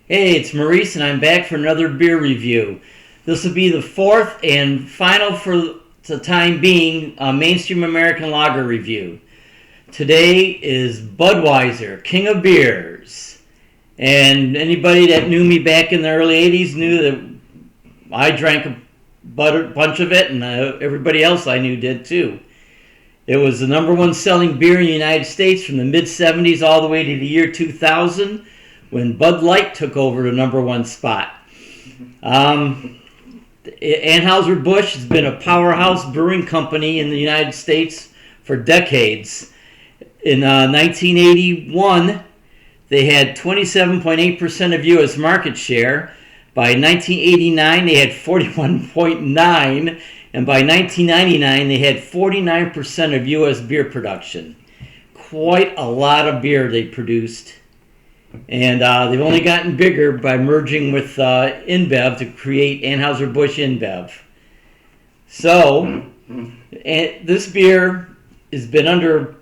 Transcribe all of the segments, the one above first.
Hey, it's Maurice, and I'm back for another beer review. This will be the fourth and final for the time being mainstream American lager review. Today is Budweiser, King of Beers. And anybody that knew me back in the early 80s knew that I drank a bunch of it, and everybody else I knew did too. It was the number one selling beer in the United States from the mid-70s all the way to the year 2000, when Bud Light took over the number one spot. Anheuser Busch has been a powerhouse brewing company in the United States for decades. In 1981, they had 27.8% of U.S. market share. By 1989, they had 41.9%, and by 1999, they had 49% of U.S. beer production. Quite a lot of beer they produced. And they've only gotten bigger by merging with InBev to create Anheuser-Busch InBev. So, this beer has been under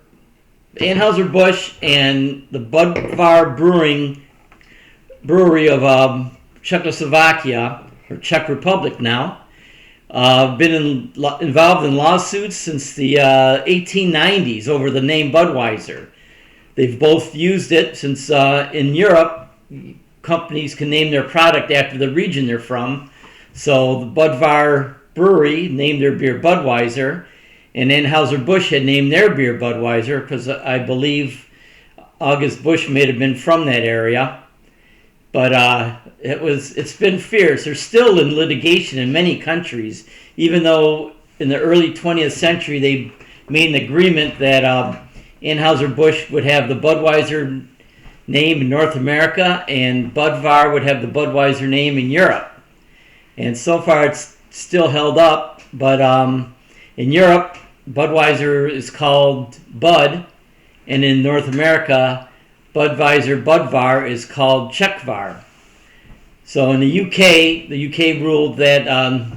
Anheuser-Busch and the Budvar brewery of Czechoslovakia, or Czech Republic now. Been involved in lawsuits since the 1890s over the name Budweiser. They've both used it since in Europe, companies can name their product after the region they're from. So the Budvar brewery named their beer Budweiser, and Anheuser-Busch had named their beer Budweiser because I believe August Busch may have been from that area. But it's been fierce. They're still in litigation in many countries, even though in the early 20th century they made an agreement that Anheuser-Busch would have the Budweiser name in North America and Budvar would have the Budweiser name in Europe. And so far it's still held up, but in Europe, Budweiser is called Bud, and in North America, Budweiser Budvar is called Czechvar. So in the UK ruled that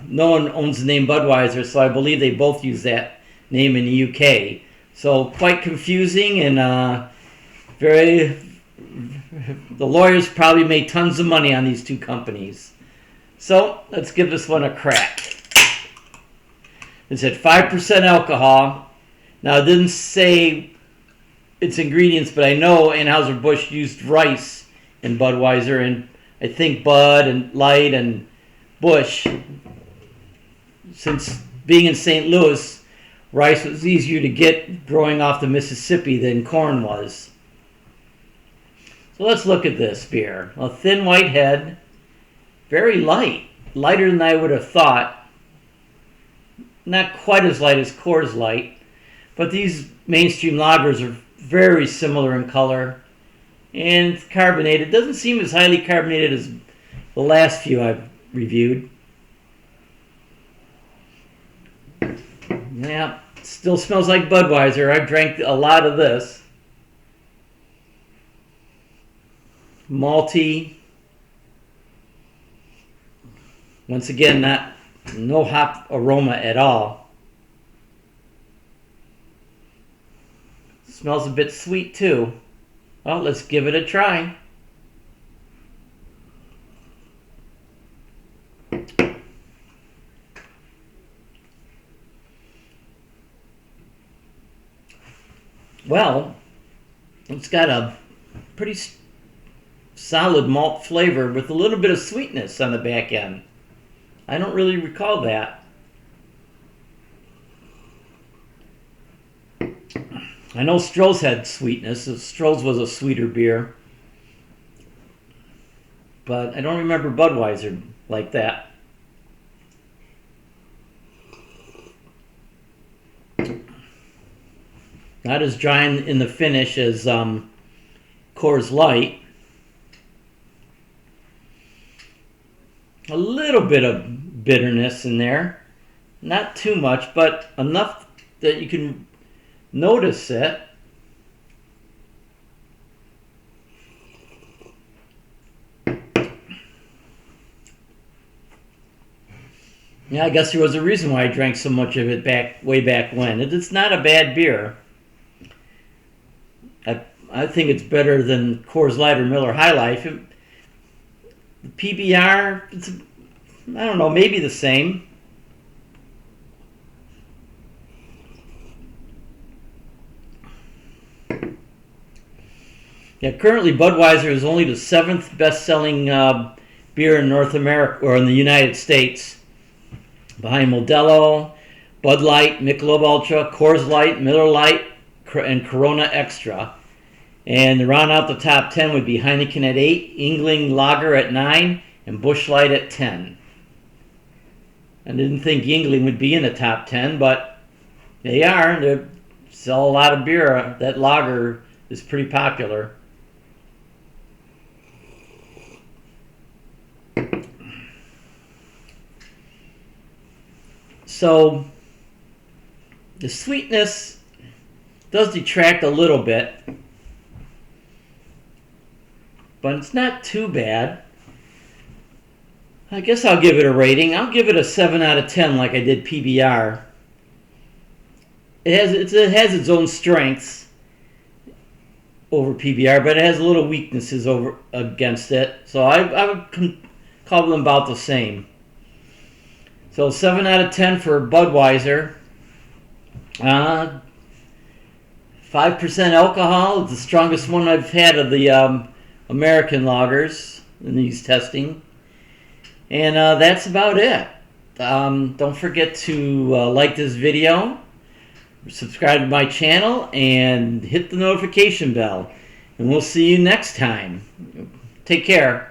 no one owns the name Budweiser, so I believe they both use that name in the UK. So quite confusing, and the lawyers probably made tons of money on these two companies. So let's give this one a crack. It's at 5% alcohol. Now it didn't say its ingredients, but I know Anheuser-Busch used rice in Budweiser, and I think Bud and Light and Busch, since being in St. Louis, rice was easier to get growing off the Mississippi than corn was. So let's look at this beer. A thin white head, very light, lighter than I would have thought. Not quite as light as Coors Light, but these mainstream lagers are very similar in color, and it's carbonated. It doesn't seem as highly carbonated as the last few I've reviewed. Yeah, still smells like Budweiser. I've drank a lot of this. Malty. Once again, no hop aroma at all. Smells a bit sweet too. Well, let's give it a try. Well, it's got a pretty solid malt flavor with a little bit of sweetness on the back end. I don't really recall that. I know Stroh's had sweetness. Stroh's was a sweeter beer. But I don't remember Budweiser like that. Not as dry in the finish as Coors Light. A little bit of bitterness in there. Not too much, but enough that you can notice it. Yeah, I guess there was a reason why I drank so much of it way back when. It's not a bad beer. I think it's better than Coors Light or Miller High Life. The PBR, it's, I don't know, maybe the same. Yeah, currently Budweiser is only the 7th best-selling beer in North America, or in the United States, behind Modelo, Bud Light, Michelob Ultra, Coors Light, Miller Lite, and Corona Extra. And to round out the top 10 would be Heineken at 8, Yingling Lager at 9, and Busch Light at 10. I didn't think Yingling would be in the top 10, but they are. They sell a lot of beer. That lager is pretty popular. So the sweetness does detract a little bit, but it's not too bad. I guess I'll give it a rating. I'll give it a 7 out of 10 like I did PBR. It has its own strengths over PBR, but it has little weaknesses over against it. So I would call them about the same. So 7 out of 10 for Budweiser. 5% alcohol. It's the strongest one I've had of the American lagers in these testing. And that's about it. Don't forget to like this video, subscribe to my channel, and hit the notification bell. And we'll see you next time. Take care.